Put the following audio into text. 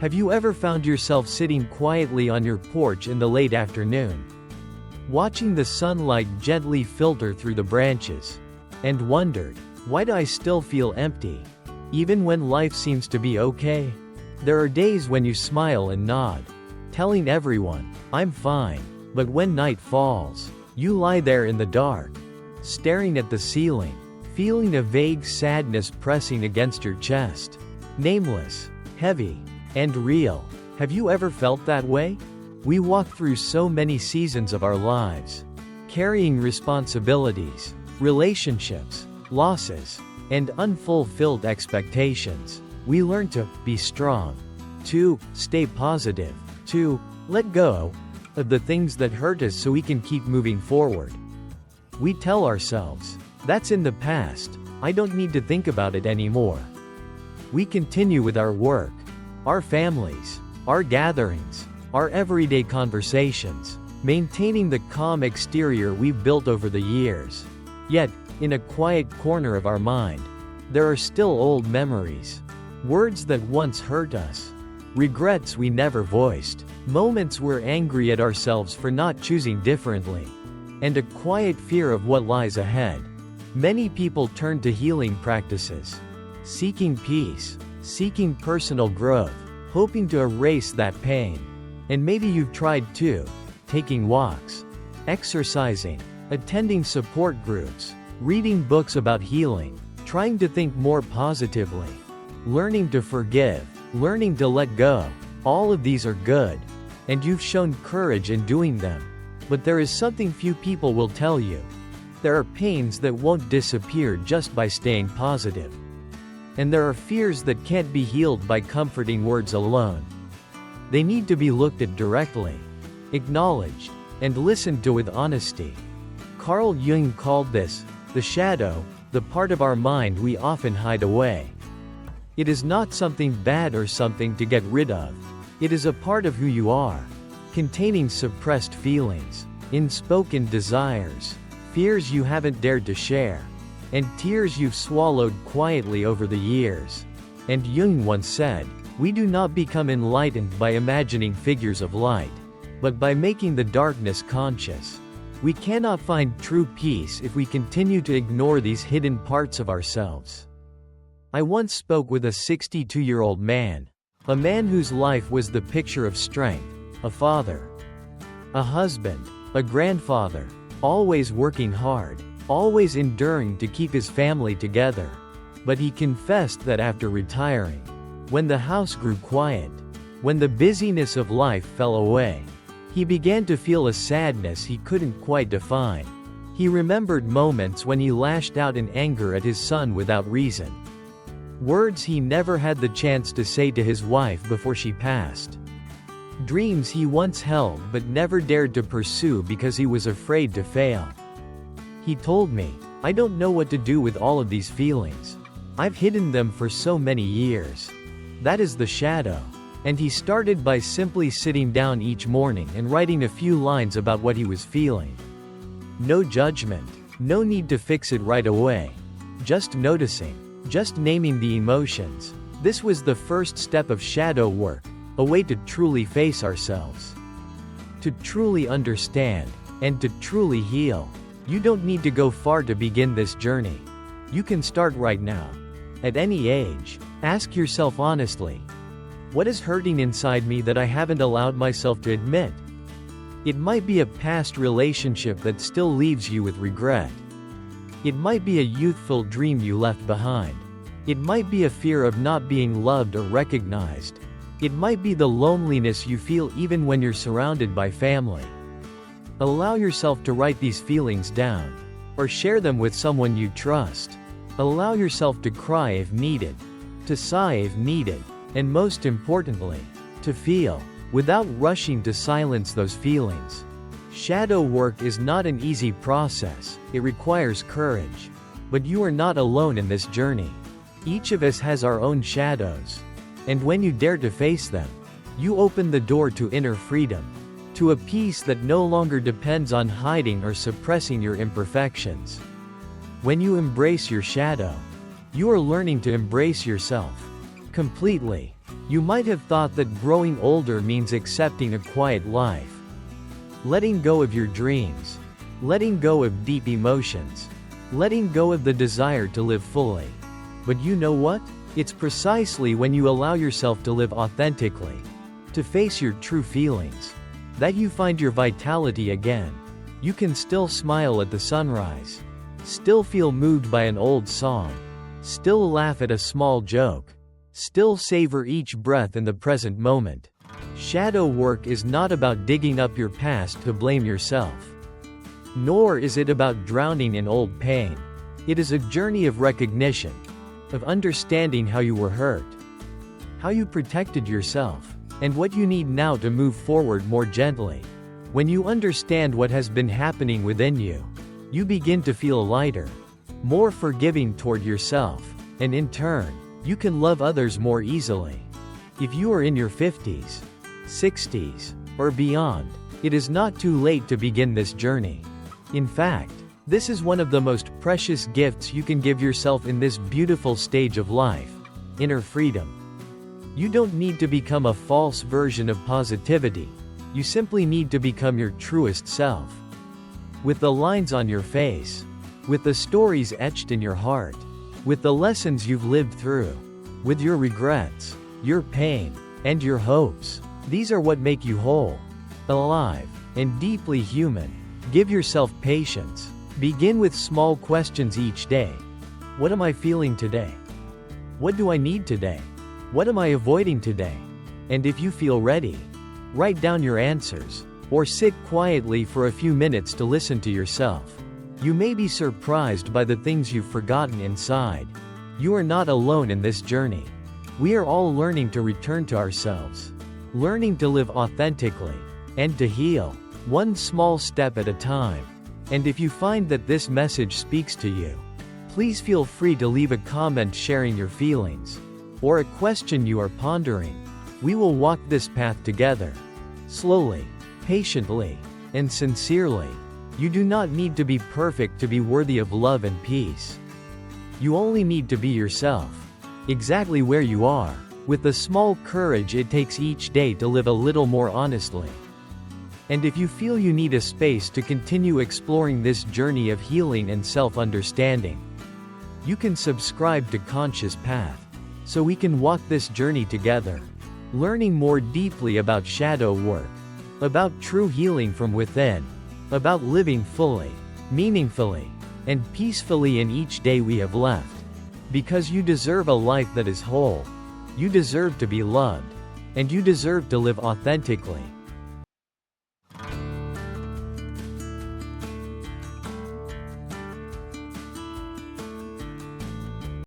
Have you ever found yourself sitting quietly on your porch in the late afternoon, watching the sunlight gently filter through the branches, and wondered, why do I still feel empty, even when life seems to be okay? There are days when you smile and nod, telling everyone, I'm fine, but when night falls, you lie there in the dark, staring at the ceiling, feeling a vague sadness pressing against your chest. Nameless, heavy, and real. Have you ever felt that way? We walk through so many seasons of our lives, carrying responsibilities, relationships, losses, and unfulfilled expectations. We learn to be strong, to stay positive, to let go of the things that hurt us so we can keep moving forward. We tell ourselves, that's in the past, I don't need to think about it anymore. We continue with our work, our families, our gatherings, our everyday conversations, maintaining the calm exterior we've built over the years. Yet, in a quiet corner of our mind, there are still old memories, words that once hurt us, regrets we never voiced, moments we're angry at ourselves for not choosing differently, and a quiet fear of what lies ahead. Many people turn to healing practices, seeking peace, seeking personal growth, hoping to erase that pain. And maybe you've tried too, taking walks, exercising, attending support groups, reading books about healing, trying to think more positively, learning to forgive, learning to let go. All of these are good, and you've shown courage in doing them. But there is something few people will tell you. There are pains that won't disappear just by staying positive. And there are fears that can't be healed by comforting words alone. They need to be looked at directly, acknowledged, and listened to with honesty. Carl Jung called this the shadow, the part of our mind we often hide away. It is not something bad or something to get rid of. It is a part of who you are, containing suppressed feelings, unspoken desires, fears you haven't dared to share, and tears you've swallowed quietly over the years. And Jung once said, we do not become enlightened by imagining figures of light, but by making the darkness conscious. We cannot find true peace if we continue to ignore these hidden parts of ourselves. I once spoke with a 62-year-old man, a man whose life was the picture of strength, a father, a husband, a grandfather, always working hard, always enduring to keep his family together. But he confessed that after retiring, when the house grew quiet, when the busyness of life fell away, he began to feel a sadness he couldn't quite define. He remembered moments when he lashed out in anger at his son without reason. Words he never had the chance to say to his wife before she passed. Dreams he once held but never dared to pursue because he was afraid to fail. He told me, I don't know what to do with all of these feelings. I've hidden them for so many years. That is the shadow. And he started by simply sitting down each morning and writing a few lines about what he was feeling. No judgment, no need to fix it right away. Just noticing, just naming the emotions. This was the first step of shadow work, a way to truly face ourselves, to truly understand, and to truly heal. You don't need to go far to begin this journey. You can start right now. At any age, ask yourself honestly, what is hurting inside me that I haven't allowed myself to admit? It might be a past relationship that still leaves you with regret. It might be a youthful dream you left behind. It might be a fear of not being loved or recognized. It might be the loneliness you feel even when you're surrounded by family. Allow yourself to write these feelings down, or share them with someone you trust. Allow yourself to cry if needed, to sigh if needed, and most importantly, to feel, without rushing to silence those feelings. Shadow work is not an easy process, it requires courage. But you are not alone in this journey. Each of us has our own shadows. And when you dare to face them, you open the door to inner freedom, to a peace that no longer depends on hiding or suppressing your imperfections. When you embrace your shadow, you are learning to embrace yourself. Completely. You might have thought that growing older means accepting a quiet life. Letting go of your dreams. Letting go of deep emotions. Letting go of the desire to live fully. But you know what? It's precisely when you allow yourself to live authentically, to face your true feelings, that you find your vitality again. You can still smile at the sunrise. Still feel moved by an old song. Still laugh at a small joke. Still savor each breath in the present moment. Shadow work is not about digging up your past to blame yourself. Nor is it about drowning in old pain. It is a journey of recognition, of understanding how you were hurt, how you protected yourself, and what you need now to move forward more gently. When you understand what has been happening within you, you begin to feel lighter, more forgiving toward yourself, and in turn, you can love others more easily. If you are in your 50s, 60s, or beyond, it is not too late to begin this journey. In fact, this is one of the most precious gifts you can give yourself in this beautiful stage of life: inner freedom. You don't need to become a false version of positivity. You simply need to become your truest self. With the lines on your face, with the stories etched in your heart, with the lessons you've lived through, with your regrets, your pain, and your hopes. These are what make you whole, alive, and deeply human. Give yourself patience. Begin with small questions each day. What am I feeling today? What do I need today? What am I avoiding today? And if you feel ready, write down your answers, or sit quietly for a few minutes to listen to yourself. You may be surprised by the things you've forgotten inside. You are not alone in this journey. We are all learning to return to ourselves, learning to live authentically, and to heal, one small step at a time. And if you find that this message speaks to you, please feel free to leave a comment sharing your feelings, or a question you are pondering. We will walk this path together, slowly, patiently, and sincerely. You do not need to be perfect to be worthy of love and peace. You only need to be yourself, exactly where you are, with the small courage it takes each day to live a little more honestly. And if you feel you need a space to continue exploring this journey of healing and self-understanding, you can subscribe to Conscious Path, so we can walk this journey together, learning more deeply about shadow work, about true healing from within, about living fully, meaningfully, and peacefully in each day we have left. Because you deserve a life that is whole. You deserve to be loved. And you deserve to live authentically.